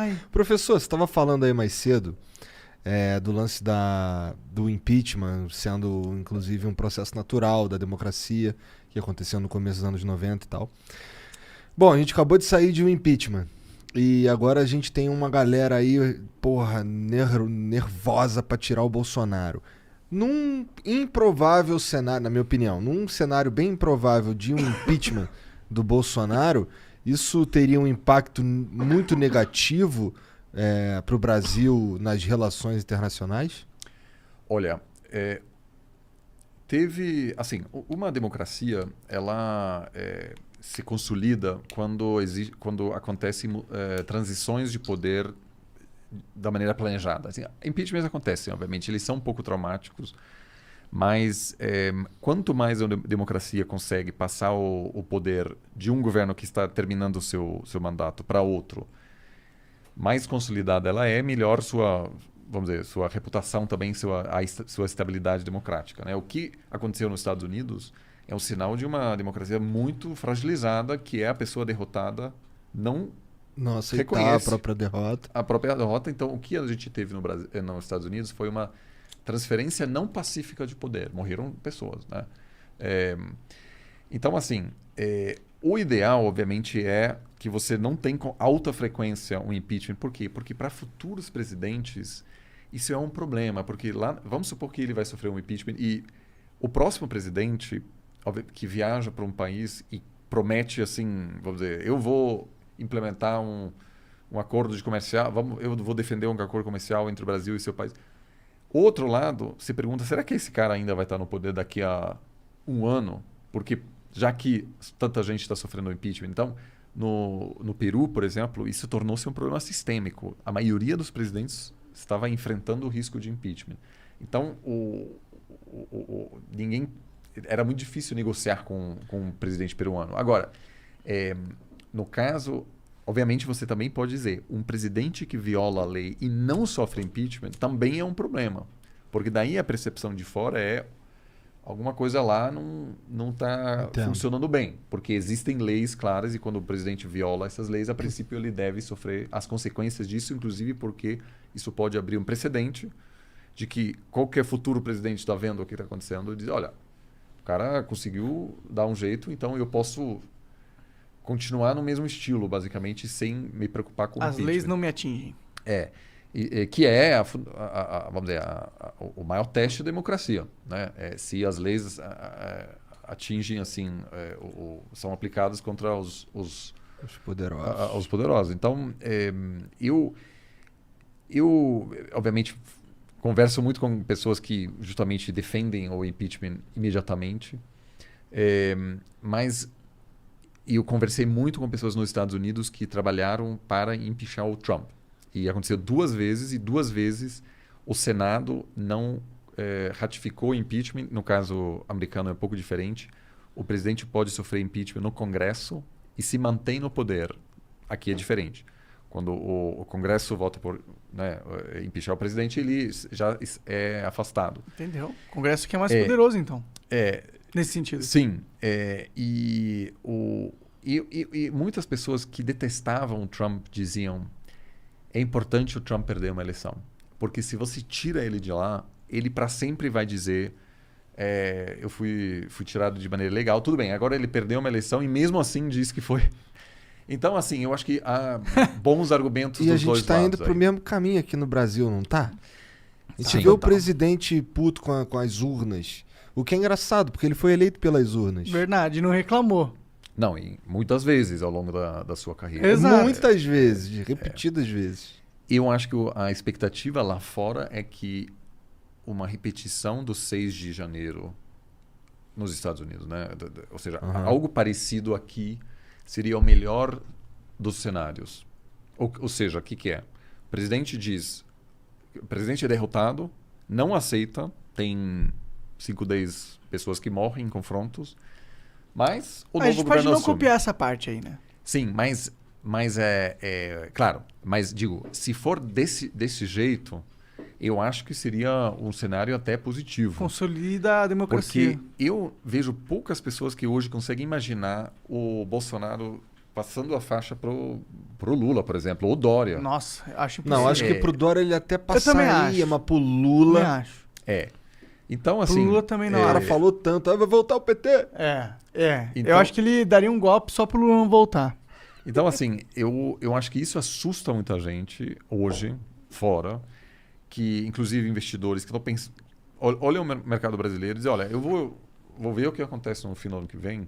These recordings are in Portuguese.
Ai. Professor, você estava falando aí mais cedo do lance do impeachment sendo, inclusive, um processo natural da democracia que aconteceu no começo dos anos 90 e tal. Bom, a gente acabou de sair de um impeachment e agora a gente tem uma galera aí, porra, nervosa pra tirar o Bolsonaro. Num improvável cenário, na minha opinião, num cenário bem improvável de um impeachment do Bolsonaro, isso teria um impacto muito negativo para o Brasil nas relações internacionais? Olha, teve, assim, uma democracia, ela se consolida quando acontecem transições de poder da maneira planejada. Assim, impeachments acontecem, obviamente, eles são um pouco traumáticos, mas quanto mais a democracia consegue passar o poder de um governo que está terminando o seu mandato para outro, mais consolidada ela é, melhor vamos dizer, sua reputação também, sua estabilidade democrática, né? O que aconteceu nos Estados Unidos é um sinal de uma democracia muito fragilizada, que é a pessoa derrotada não aceitar a própria derrota. A própria derrota. Então, o que a gente teve no Brasil, nos Estados Unidos foi uma transferência não pacífica de poder. Morreram pessoas, né? Então, assim, o ideal, obviamente, é que você não tenha com alta frequência um impeachment. Por quê? Porque para futuros presidentes isso é um problema, porque lá, vamos supor que ele vai sofrer um impeachment e o próximo presidente que viaja para um país e promete assim, vamos dizer, eu vou implementar um acordo de comercial, eu vou defender um acordo comercial entre o Brasil e seu país. Outro lado, se pergunta, será que esse cara ainda vai estar no poder daqui a um ano? Porque já que tanta gente está sofrendo impeachment, então no Peru, por exemplo, isso tornou-se um problema sistêmico. A maioria dos presidentes estava enfrentando o risco de impeachment. Então, ninguém era muito difícil negociar com o presidente peruano. Agora, no caso, obviamente você também pode dizer, um presidente que viola a lei e não sofre impeachment também é um problema. Porque daí a percepção de fora é alguma coisa lá não está funcionando bem. Porque existem leis claras e quando o presidente viola essas leis, a princípio ele deve sofrer as consequências disso, inclusive porque isso pode abrir um precedente de que qualquer futuro presidente está vendo o que está acontecendo e diz, olha, o cara conseguiu dar um jeito, então eu posso continuar no mesmo estilo, basicamente, sem me preocupar com o impeachment. As leis não me atingem. Que é vamos dizer, o maior teste da democracia, né? Se as leis atingem assim, são aplicadas contra os poderosos. Então, eu obviamente converso muito com pessoas que justamente defendem o impeachment imediatamente, mas eu conversei muito com pessoas nos Estados Unidos que trabalharam para impeachar o Trump. E aconteceu 2 vezes, e 2 vezes o Senado não ratificou o impeachment. No caso americano é um pouco diferente. O presidente pode sofrer impeachment no Congresso e se mantém no poder. Aqui é diferente. Quando o Congresso vota por impeachar o presidente, ele já é afastado. Entendeu? O Congresso que é mais poderoso, então. Nesse sentido. Sim. E muitas pessoas que detestavam o Trump diziam: é importante o Trump perder uma eleição. Porque se você tira ele de lá, ele para sempre vai dizer eu fui tirado de maneira legal. Tudo bem, agora ele perdeu uma eleição e mesmo assim diz que foi. Então, assim, eu acho que há bons argumentos dos dois lados. E a gente está indo para o mesmo caminho aqui no Brasil, não tá? A gente vê o presidente puto com as urnas. O que é engraçado, porque ele foi eleito pelas urnas. Verdade, não reclamou. Não, e muitas vezes ao longo da sua carreira. Exato. Muitas vezes, repetidas vezes. Eu acho que a expectativa lá fora é que uma repetição do 6 de janeiro nos Estados Unidos, né? Ou seja, algo parecido aqui seria o melhor dos cenários. Ou seja, o que é? O presidente diz, o presidente é derrotado, não aceita, tem 5, 10 pessoas que morrem em confrontos, mas o novo governo assume. A gente pode não copiar essa parte aí, né? Sim, mas claro, mas digo, se for desse jeito, eu acho que seria um cenário até positivo. Consolida a democracia. Porque eu vejo poucas pessoas que hoje conseguem imaginar o Bolsonaro passando a faixa pro Lula, por exemplo, ou Dória. Nossa, acho impossível. Não, acho que pro Dória ele até passaria, mas pro Também Lula... acho. Então, assim... Pro Lula também não. O cara falou tanto, vai voltar o PT. Então, eu acho que ele daria um golpe só pro Lula não voltar. Então, assim, eu acho que isso assusta muita gente hoje, fora, que inclusive investidores que estão pensando... Olham o mercado brasileiro e dizem, olha, eu vou ver o que acontece no final do ano que vem,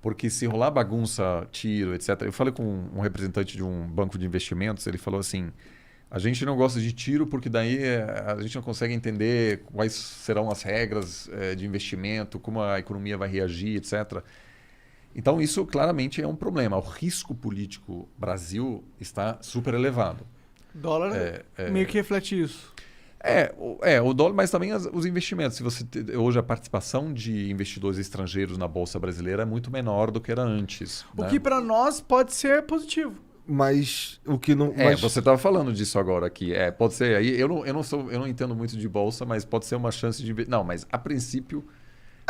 porque se rolar bagunça, tiro, etc. Eu falei com um representante de um banco de investimentos, ele falou assim, a gente não gosta de tiro porque daí a gente não consegue entender quais serão as regras de investimento, como a economia vai reagir, etc. Então isso claramente é um problema. O risco político Brasil está super elevado. O dólar meio que reflete isso. O dólar, mas também os investimentos. Se você hoje a participação de investidores estrangeiros na Bolsa Brasileira é muito menor do que era antes. O que para nós pode ser positivo. Mas o que não... Você estava falando disso agora aqui. Pode ser. Aí eu não entendo muito de Bolsa, mas pode ser uma chance de... Não, mas a princípio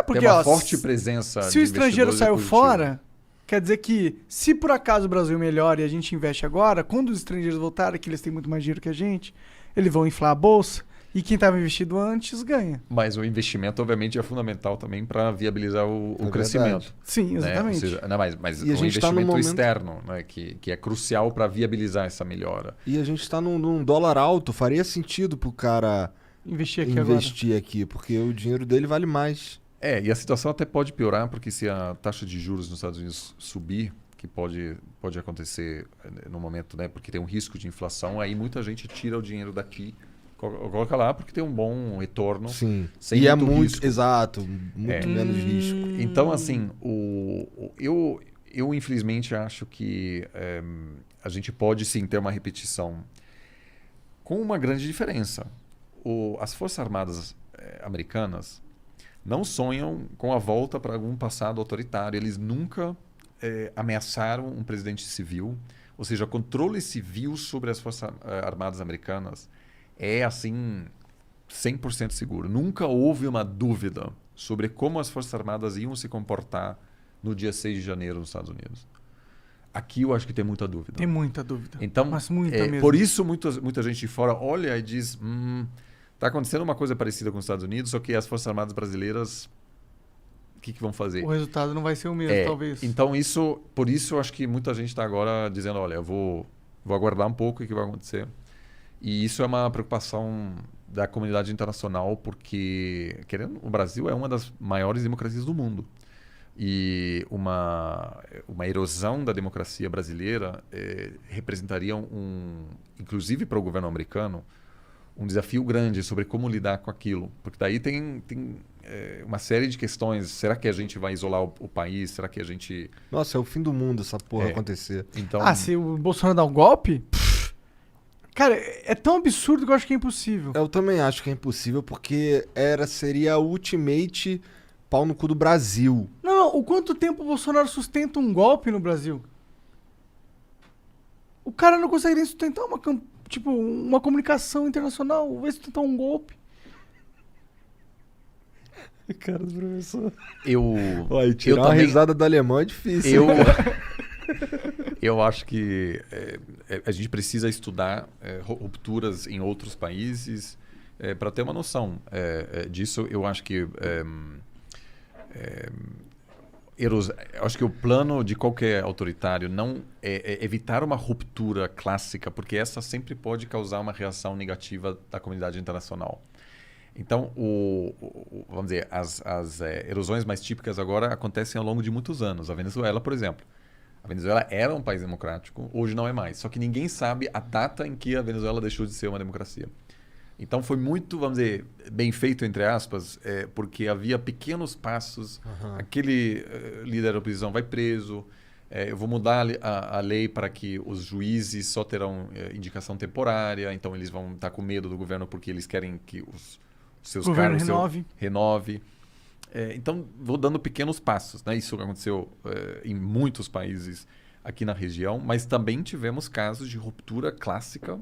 porque, tem uma forte presença se o estrangeiro saiu fora, quer dizer que se por acaso o Brasil melhora e a gente investe agora, quando os estrangeiros voltarem, que eles têm muito mais dinheiro que a gente... Eles vão inflar a bolsa e quem estava investido antes ganha. Mas o investimento, obviamente, é fundamental também para viabilizar o crescimento. Sim, exatamente. Né? Ou seja, mas e o investimento externo, né? que é crucial para viabilizar essa melhora. E a gente está num dólar alto, faria sentido para o cara investir aqui, porque o dinheiro dele vale mais. E a situação até pode piorar, porque se a taxa de juros nos Estados Unidos subir, que pode acontecer no momento, né, porque tem um risco de inflação, aí muita gente tira o dinheiro daqui, coloca lá porque tem um bom retorno. Sim. Sem e muito risco. Exato, muito menos risco. Então, assim, eu infelizmente acho que a gente pode sim ter uma repetição com uma grande diferença. As Forças Armadas americanas não sonham com a volta para algum passado autoritário. Eles nunca ameaçaram um presidente civil, ou seja, o controle civil sobre as Forças Armadas americanas é assim 100% seguro. Nunca houve uma dúvida sobre como as Forças Armadas iam se comportar no dia 6 de janeiro nos Estados Unidos. Aqui eu acho que tem muita dúvida. Tem muita dúvida. Então, mas muita mesmo. Por isso muita gente de fora olha e diz, está acontecendo uma coisa parecida com os Estados Unidos, só que as Forças Armadas brasileiras o que vão fazer? O resultado não vai ser o mesmo, talvez. Então, por isso eu acho que muita gente está agora dizendo, olha, eu vou aguardar um pouco o que vai acontecer. E isso é uma preocupação da comunidade internacional, porque o Brasil é uma das maiores democracias do mundo. E uma erosão da democracia brasileira representaria, inclusive para o governo americano, um desafio grande sobre como lidar com aquilo. Porque daí tem uma série de questões. Será que a gente vai isolar o país? Será que a gente... Nossa, é o fim do mundo essa porra acontecer. Então... se o Bolsonaro dá um golpe... Cara, é tão absurdo que eu acho que é impossível. Eu também acho que é impossível, porque seria a ultimate pau no cu do Brasil. Não, o quanto tempo o Bolsonaro sustenta um golpe no Brasil? O cara não consegue nem sustentar uma comunicação internacional, vai sustentar um golpe. Cara do professor. Tirar uma risada do alemão é difícil. Eu acho que a gente precisa estudar rupturas em outros países para ter uma noção disso. Eu acho que eu acho que o plano de qualquer autoritário não é evitar uma ruptura clássica, porque essa sempre pode causar uma reação negativa da comunidade internacional. Então, vamos dizer, as erosões mais típicas agora acontecem ao longo de muitos anos. A Venezuela, por exemplo. A Venezuela era um país democrático, hoje não é mais. Só que ninguém sabe a data em que a Venezuela deixou de ser uma democracia. Então foi muito, vamos dizer, bem feito, entre aspas, porque havia pequenos passos. Aquele líder da oposição vai preso. Eu vou mudar a lei para que os juízes só terão indicação temporária. Então eles vão estar com medo do governo porque eles querem que os seus cargos renove. Então, vou dando pequenos passos. Né? Isso aconteceu em muitos países aqui na região, mas também tivemos casos de ruptura clássica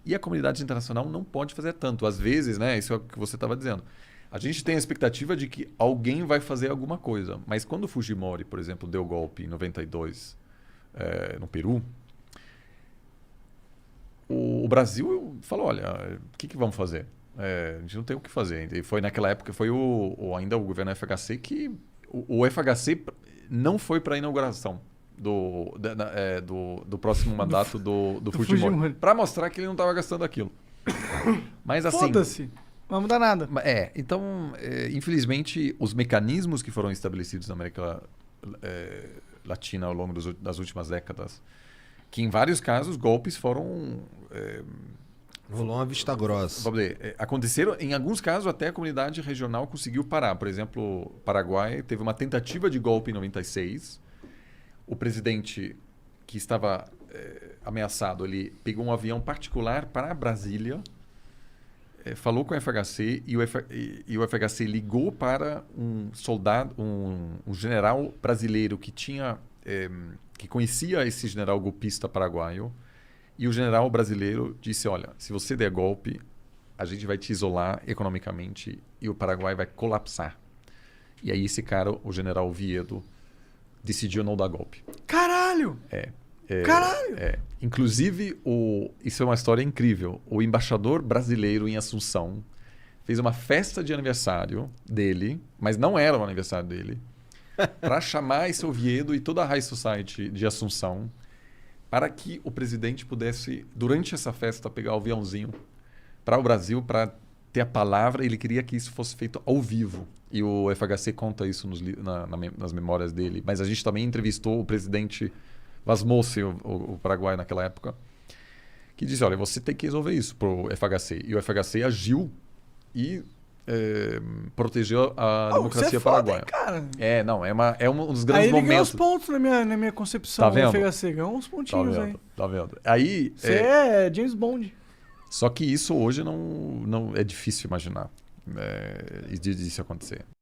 e a comunidade internacional não pode fazer tanto. Às vezes, né, isso é o que você estava dizendo, a gente tem a expectativa de que alguém vai fazer alguma coisa, mas quando o Fujimori, por exemplo, deu golpe em 92, no Peru, o Brasil falou, olha, o que vamos fazer? A gente não tem o que fazer. E foi naquela época, foi ainda o governo FHC que... O FHC não foi para a inauguração do próximo mandato do Fujimori. Para mostrar que ele não estava gastando aquilo. Mas assim... Foda-se. Não vai mudar nada. Então, infelizmente, os mecanismos que foram estabelecidos na América Latina ao longo das últimas décadas, que em vários casos golpes foram... Rolou uma vista grossa. Vamos dizer, aconteceram, em alguns casos, até a comunidade regional conseguiu parar. Por exemplo, o Paraguai teve uma tentativa de golpe em 96. O presidente que estava ameaçado, ele pegou um avião particular para Brasília, falou com o FHC e o FHC ligou para um soldado, um general brasileiro que conhecia esse general golpista paraguaio. E o general brasileiro disse, olha, se você der golpe, a gente vai te isolar economicamente e o Paraguai vai colapsar. E aí esse cara, o general Oviedo, decidiu não dar golpe. Caralho! Caralho! Inclusive, isso é uma história incrível. O embaixador brasileiro em Assunção fez uma festa de aniversário dele, mas não era o aniversário dele, para chamar esse Oviedo e toda a High Society de Assunção para que o presidente pudesse, durante essa festa, pegar o aviãozinho para o Brasil para ter a palavra. Ele queria que isso fosse feito ao vivo. E o FHC conta isso nas memórias dele. Mas a gente também entrevistou o presidente Vasmossi, o Paraguai naquela época, que disse, olha, você tem que resolver isso para o FHC. E o FHC agiu e protegeu a democracia paraguaia. Cara. É um dos grandes aí ele momentos. ganhou uns pontos na minha concepção. Tá vendo? O FHC ganhou uns pontinhos aí. Tá vendo? Aí, você é James Bond. Só que isso hoje não é difícil imaginar disso acontecer.